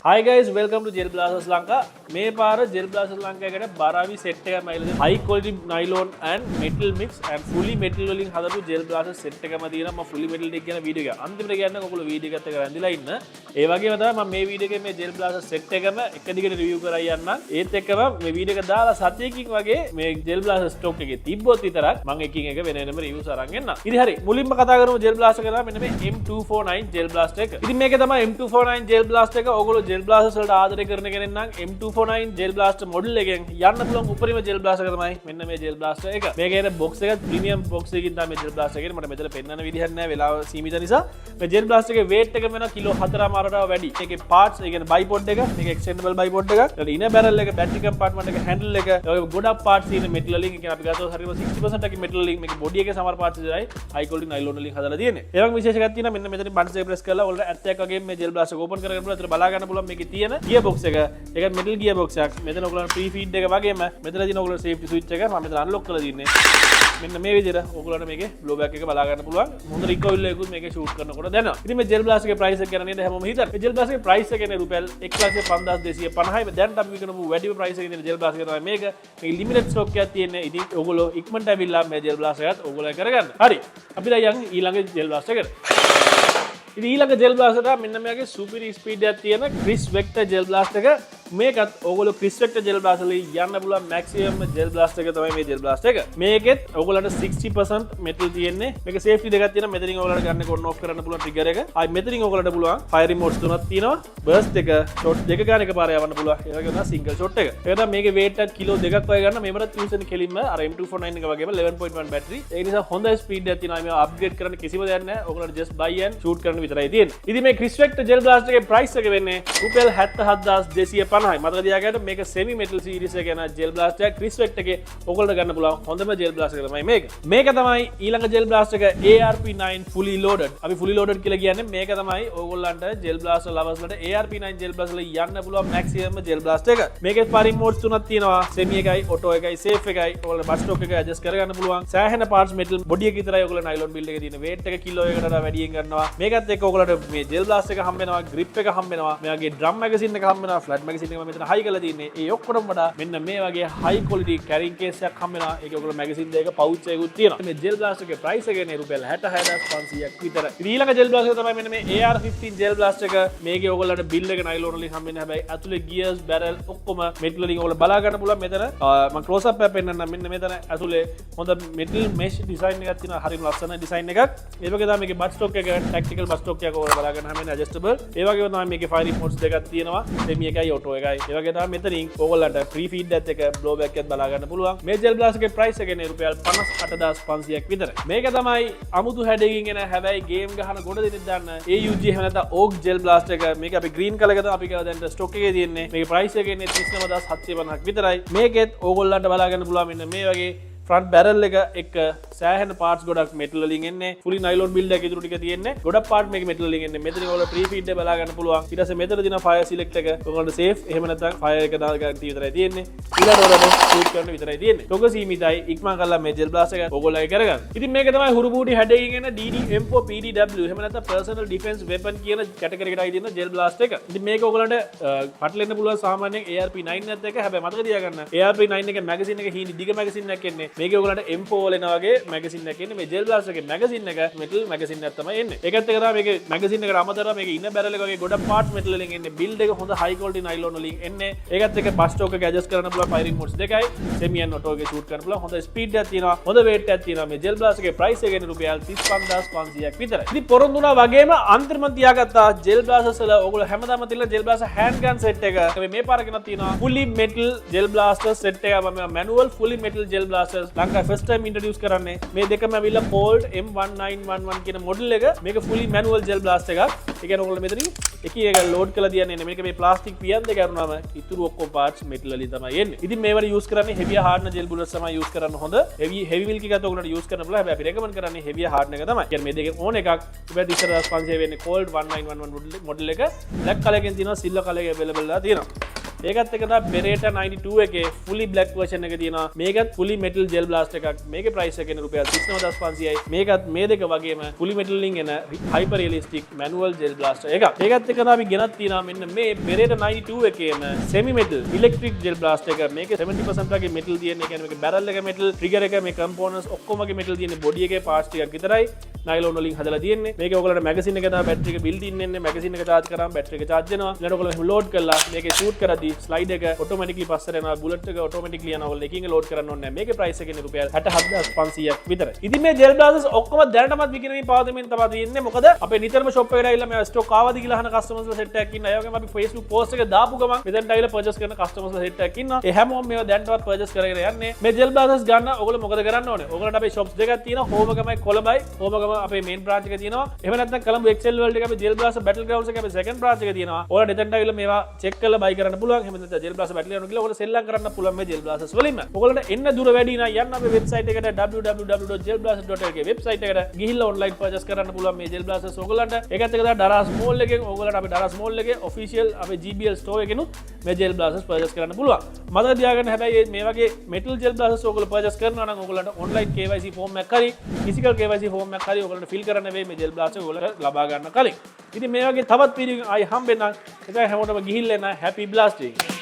Hi guys, welcome to Gel Blasters Lanka. මේ පාර Gel Blasters Lanka එකට බරාවි set එකක් මයිලද high quality nylon and metal mix and fully metal වලින් හදපු Gel Blasters set එකම තියෙනවා. මම fully metal එක කියන වීඩියෝ එක අන්තිමට කියන්නේ ඔයගොල්ලෝ වීඩියෝ එකත් එක්ක රැඳිලා ඉන්න. ඒ වගේම තමයි මම මේ වීඩියෝ එකේ මේ Gel Blasters set එකම එක දිගට review කරලා යන්නම්. ඒත් එක්කම මේ වීඩියෝ එක දාලා සතියකින් වගේ මේ Gel Blasters stock එකේ තිබ්බොත් විතරක් මම එකින් එක වෙන වෙනම reviews අරන් එන්නම්. ඉතින් හරි මුලින්ම කතා කරමු Gel Blaster එක තමයි මෙන්න මේ M249 Gel Blaster එක. ඉතින් මේක තමයි M249 Gel Blaster එක. ඔයගොල්ලෝ Gel Blasters වලට ආදරය කරන කෙනෙක් නම් M249 Gel Blaster model එකෙන් යන්න පුළුවන් උපරිම Gel Blaster එක තමයි මෙන්න මේ Gel Blaster එක. මේකේ එන box එක premium box එකකින් තමයි මේ Gel Blaster එකේ. මට මෙතන පෙන්වන්න විදිහක් නැහැ වෙලාව සීමිත නිසා. මේ Gel Blaster එකේ weight එක වෙන කිලෝ 4.5ට වැඩි. මේකේ parts ඒ කියන්නේ bipod එක, මේක extendable bipod එකක්. ඊට inner barrel එක, battery compartment එක, handle එක, ඔය ගොඩක් parts තියෙන metal වලින්. ඒ කියන්නේ අපි ගත්තොත් හරියම 60% එකේ metal වලින් මේකේ body එකේ සමහර parts විතරයි high quality nylon වලින් හදලා තියෙන්නේ. ඒ වගේ විශේෂ එකක් තියෙනවා. මෙන්න මෙතනින් buttons එක press කරලා ඔයාලට ඇත්තක් වගේ මේ Gel Blaster එක open කරගෙන බලලා ඒතර බලා ගන්න පුළුවන් මේකේ තියෙන gear box එක. ඒක metal gear box එකක්. මෙතන ඔයගොල්ලන්ට pre feed එක වගේම මෙතන තියෙන ඔයගොල්ලෝ safety switch එක මම මෙතන unlock කරලා තින්නේ. මෙන්න මේ විදිහට ඔයගොල්ලන්ට මේකේ blowback එක බලා ගන්න පුළුවන්. හොඳ recoil එකකුත් මේකේ shoot කරනකොට දැනෙනවා. ඉතින් මේ Gel Blaster එකේ price එක ගැන නේද හැමෝම හිතන්නේ. මේ Gel Blaster එකේ price එක කියන්නේ රුපියල් 1,5250යි. දැන් අපි විකුණපු වැඩිම price එකේ තියෙන Gel Blaster එක තමයි මේක. මේක limited stock එකක් තියෙන්නේ. ඉතින් ඔයගොල්ලෝ ඉක්මනට ඇවිල්ලා මේ Gel Blaster එකත් ඔයගොල්ලෝ කරගන්න. හරි. අපි දැන් යන් ඊළඟ Gel Blaster එකට. ඉතින් ඊළඟ Gel Blaster එක මෙන්න මේකේ super speed එකක් තියෙන Chris Vector Gel Blaster එක. මේකත් ඔයගොල්ලෝ Chris Vector Gel Blaster වලින් යන්න පුළුවන් maximum Gel Blaster එක තමයි මේ Gel Blaster එක. මේකෙත් ඔයගොල්ලන්ට 60% metal තියෙන්නේ. මේක safety දෙකක් තියෙනවා. මෙතනින් ඔයගොල්ලන්ට ගන්න on off කරන්න පුළුවන් trigger එක. ආයි මෙතනින් ඔයගොල්ලන්ට පුළුවන් fire remotes තුනක් තියෙනවා. burst එක, shot දෙක ගන්න එකපාර යවන්න පුළුවන්. ඒ වගේම single shot එක. ඒක තමයි මේකේ weight එක කිලෝ දෙකක් වගේ ගන්න. මේකට use වෙන කෙලින්ම අර M249 එක වගේම 11.1 battery. ඒ නිසා හොඳ speed එකක් තියෙනවා. මේවා upgrade කරන්න කිසිම දෙයක් නැහැ. ඔයගොල්ලන්ට just buy and shoot කරන්න විතරයි තියෙන්නේ. ඉතින් මේ Chris Vector Gel Blaster එකේ price එක වෙන්නේ රුපියල් 77250යි. මතක තියාගන්න මේක semi metal series එක යන Gel Blaster එක Chris Vector එකේ ඔයගොල්ලෝ ගන්න පුළුවන් හොඳම Gel Blaster එක තමයි මේක. මේක තමයි ඊළඟ Gel Blaster එක ARP9 fully loaded. අපි fully loaded කියලා කියන්නේ මේක තමයි ඔයගොල්ලන්ට Gel Blaster lovers වලට ARP9 Gel Blaster වල යන්න පුළුවන් maximum Gel Blaster එක. මේකේ fire modes තුනක් තියෙනවා. semi එකයි, auto එකයි, safe එකයි. ඔයගොල්ලෝ butt stock එක adjust කරගන්න පුළුවන්. සෑහෙන parts metal body එක විතරයි ඔයගොල්ලෝ nylon build එකේ තියෙන weight එක කිලෝ එකකට වඩා වැඩියෙන් ගන්නවා. මේකත් එක්ක ඔයගොල්ලන්ට මේ Gel Blaster එක හම්බ වෙනවා, grip එක හම්බ වෙනවා. මෙයාගේ drum magazine එක හම්බ වෙනවා, flat magazine එක මෙතන high කරලා තියෙන්නේ. ඒ ඔක්කොටම වඩා මෙන්න මේ වගේ high quality carrying case එකක් හම්බ වෙනවා. ඒකේ ඔයගොල්ලෝ magazine දෙක pouch එකකුත් තියෙනවා. මේ Gel Blaster එකේ price එක නේ රුපියල් 66500ක් විතර. ඊළඟ Gel Blaster එක තමයි මෙන්න මේ AR15 Gel Blaster එක. මේකේ ඔයගොල්ලන්ට bill එක nylon වලින් හම්බ වෙන්නේ. හැබැයි ඇතුලේ gears, barrel ඔක්කොම metal වලින් ඔයගොල්ලෝ බලා ගන්න පුළුවන්. මෙතන මම close up එකක් පෙන්නන්නම්. මෙන්න මෙතන ඇතුලේ හොඳ metal mesh design එකක් තියෙනවා. හරිම ලස්සන design එකක්. ඒ වගේ තමයි මේකේ butt stock එක tactical butt stock එකක් ඔයගොල්ලෝ බලා ගන්න හැමෙන්නේ adjustable. ඒ වගේම තමයි මේකේ fire remotes දෙකක් තියෙනවා. semi එකයි auto එකයි. ඒ වගේ තමයි මෙතනින් ඔයගොල්ලන්ට free feed එකත් එක blowback එකත් බලා ගන්න පුළුවන්. මේ Gel Blaster එකේ price එක නේ රුපියල් 58500ක් විතර. මේක තමයි අමුතු හැඩයකින් එන හැබැයි game ගහන ගොඩ දෙනෙක් දාන්න AUG එහෙම නැත්නම් OG Gel Blaster එක. මේක අපි green color එක තමයි අපි ගාව දැන් stock එකේ තියෙන්නේ. මේකේ price එක එන්නේ 39750ක් විතරයි. මේකෙත් ඕගොල්ලන්ට බලා ගන්න පුළුවන් මෙන්න මේ වගේ front barrel එක එක්ක සෑහෙන parts ගොඩක් metal වලින් එන්නේ. fully nylon build එක ඉතුරු ටික තියෙන්නේ. ගොඩක් part මේක metal වලින් එන්නේ. මෙතන ඔයාලා pre feed එක බලා ගන්න පුළුවන්. ඊට පස්සේ මෙතන තියෙන fire select එක ඔයාලට safe. එහෙම නැත්නම් fire එක දාලා ගන්න විතරයි තියෙන්නේ. ඊළඟට ඔයාලා shoot කරන්න විතරයි තියෙන්නේ. ලොක සීමිතයි. ඉක්මන් කරලා මේ Gel Blaster එක ඔයගොල්ලෝගේ කරගන්න. ඉතින් මේක තමයි හුරු බූටි හැඩයකින් එන DD-M4 PDW. එහෙම නැත්නම් personal defense weapon කියන category එකටයි තියෙන Gel Blaster එක. ඉතින් මේක ඔයගොල්ලන්ට පටලෙන්න පුළුවන් සාමාන්‍යයෙන් ARP9 එකත් එක්ක. හැබැයි මතක තියාගන්න ARP9 එකේ magazine එක හීනි දිග magazine එකක් එන්නේ. මේක ඔයගොල්ලන්ට M4 වල එන වගේ magazine එකක් එන්නේ. මේ Gel Blaster එකේ magazine එක metal magazine එකක් තමයි එන්නේ. ඒකත් එක්ක තමයි මේකේ magazine එකට අමතරව මේකේ inner barrel එක වගේ ගොඩක් parts metal වලින් එන්නේ. build එක හොඳ high quality nylon වලින් එන්නේ. ඒකත් එක්ක butt stock එක adjust කරන්න පුළුවන් firing modes දෙකයි. semi and auto එකේ shoot කරන්න පුළුවන්. හොඳ speed එකක් තියෙනවා. හොඳ weight එකක් තියෙනවා. මේ Gel Blaster එකේ price එක එන්නේ රුපියල් 35500ක් විතරයි. ඉතින් පොරොන්දුනා වගේම අන්තිම තියාගත්තා Gel Blasters වල ඔයගොල්ලෝ හැමදාම තියෙන Gel Blaster handgun set එක. මේ පාර ගෙනත් තියෙනවා fully metal Gel Blaster set එක. මම manual fully metal Gel Blasters ලංකාවේ first time introduce කරන්නේ. මේ දෙකම ඇවිල්ලා Colt M1911 කියන model එක. මේක fully manual Gel Blaster එකක්. ඒ කියන්නේ ඔයගොල්ලෝ මෙතනින් එක load කරලා තියන්නේ නැහැ. මේක මේ plastic පියන් දෙක අරුණාම ඉතුරු ඔක්කොම parts metal වලින් තමයි එන්නේ. ඉතින් මේවට use කරන්නේ heavy hardener gel bullets තමයි use කරන්න හොඳ. heavy wheel එකකට ඔයගොල්ලන්ට use කරන්න පුළුවන්. හැබැයි අපි recommend කරන්නේ heavy hardener එක තමයි. කියන්නේ මේ දෙකෙන් ඕන එකක්. ඉතින් 20500 වෙන්නේ Colt 1911 model එක. black color එකෙන් තියෙනවා silver color එක available ලා තියෙනවා. ඒකත් එක්ක තමයි Beretta 92 එකේ fully black version එක තියෙනවා. මේකත් fully metal gel blast එකක්. මේකේ price එක එන රුපියල් 39500යි. මේකත් මේ දෙක වගේම fully metal වලින් එන hyper realistic manual gel blaster එකක්. ඒකත් එක්ක අපි ගෙනත් තියෙනවා මෙන්න මේ Beretta 92 එකේම semi metal electric gel blaster එක. මේකේ 70% වගේ metal තියෙන. ඒ කියන්නේ මේකේ barrel එක metal, trigger එක, මේ components ඔක්කොම වගේ metal තියෙන. body එකේ parts ටිකක් විතරයි nylon වලින් හදලා තියෙන්නේ. මේකේ ඔයගොල්ලන්ට magazine එක තමයි battery එක built in එන්නේ. magazine එක charge කරාම battery එක charge වෙනවා. ඊළඟට ඔයගොල්ලෝ එහෙම load කරලා මේකේ shoot කරද්දී slide එක automatically පස්සට යනවා. bullet එක automatically යනවා. ඔයගොල්ලෝ එකකින් load කරන්න ඕනේ නැහැ. මේකේ price එක ඉන්නේ රුපියල් 67500ක් විතරයි. ඉතින් මේ gel blasters ඔක්කොම දැනටමත් විකිනමින් පවතිමින් තමයි තියෙන්නේ. මොකද අපේ නිතරම shop එකට ඇවිල්ලා මේ stock ආවද කියලා අහන customers ලා set එකක් ඉන්නවා. ඒ වගේම අපි Facebook post එක දාපු ගමන් මෙතනට ඇවිල්ලා purchase කරන customers ලා set එකක් ඉන්නවා. ඒ හැමෝම මේවා දැනටවත් purchase කරගෙන යන්නේ. මේ gel blasters ගන්න ඔයගොල්ලෝ මොකද කරන්න ඕනේ? ඔයගොල්ලන්ට අපේ shops දෙකක් තියෙනවා. හෝමගමයි කොළඹයි. හෝමගම අපේ main branch එක තියෙනවා. එහෙම නැත්නම් කොළඹ Excel World එකේ අපේ gel blaster battlegrounds එකේ අපේ second branch එක තියෙනවා. ඔයාලට එතනට ඇවිල්ලා මේවා check කරලා buy කරන්න පුළුවන්. එහෙම නැත්නම් gel blaster battleground කියලා ඔයගොල්ලෝ සෙල්ලම් කරන්න පුළුවන් මේ gel blasters වලින්ම. ඔයගොල්ලන්ට එන්න දුර වැඩි නම් යන්න අපේ website එකට www.gelblaster.lk website එකට ගිහිල්ලා online purchase කරන්න පුළුවන් මේ gel blasters ඔයගොල්ලන්ට. ඒකත් එක්ක තමයි Daras Mall එකෙන් ඔයගොල්ලන්ට අපේ Daras Mall එකේ official අපේ GBL store එකෙනුත් මේ gel blasters purchase කරන්න පුළුවන්. මතක තියාගන්න හැබැයි මේ වගේ metal gel blasters ඔයගොල්ලෝ purchase කරනවා නම් ඔයගොල්ලන්ට online KYC form එකක් හරි physical KYC form එකක් හරි ඔයගොල්ලන්ට fill කරන්න වෙයි මේ gel blaster ඔයගොල්ලන්ට ලබා ගන්න කලින්. ඉතින් මේ වගේ තවත් වීඩියෝ ආයි හම්බෙන්න. ඒක හැමෝටම ගිහිල්ලා එන්න happy blasting.